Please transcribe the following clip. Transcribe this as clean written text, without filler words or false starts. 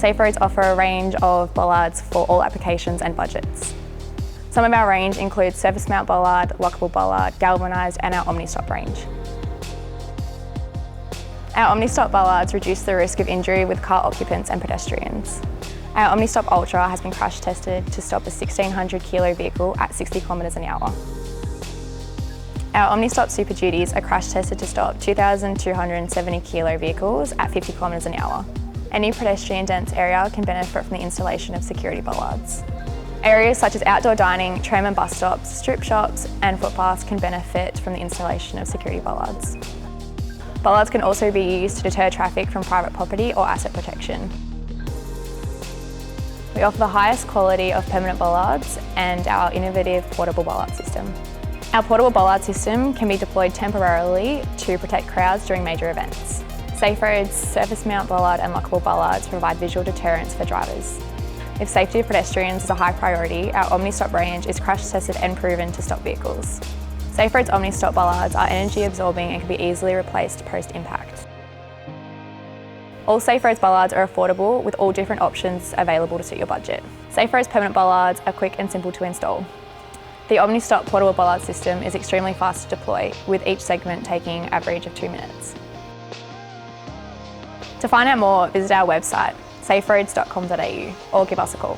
Saferoads offer a range of bollards for all applications and budgets. Some of our range includes surface mount bollard, lockable bollard, galvanised and our OmniStop range. Our OmniStop bollards reduce the risk of injury with car occupants and pedestrians. Our OmniStop Ultra has been crash tested to stop a 1,600 kilo vehicle at 60 kilometres an hour. Our OmniStop Super Duties are crash tested to stop 2,270 kilo vehicles at 50 kilometres an hour. Any pedestrian dense area can benefit from the installation of security bollards. Areas such as outdoor dining, tram and bus stops, strip shops and footpaths can benefit from the installation of security bollards. Bollards can also be used to deter traffic from private property or asset protection. We offer the highest quality of permanent bollards and our innovative portable bollard system. Our portable bollard system can be deployed temporarily to protect crowds during major events. Saferoads, surface mount bollard and lockable bollards provide visual deterrence for drivers. If safety of pedestrians is a high priority, our OmniStop range is crash tested and proven to stop vehicles. Saferoads OmniStop bollards are energy absorbing and can be easily replaced post-impact. All Saferoads bollards are affordable with all different options available to suit your budget. Saferoads permanent bollards are quick and simple to install. The OmniStop portable bollard system is extremely fast to deploy, with each segment taking an average of 2 minutes. To find out more, visit our website, saferoads.com.au, or give us a call.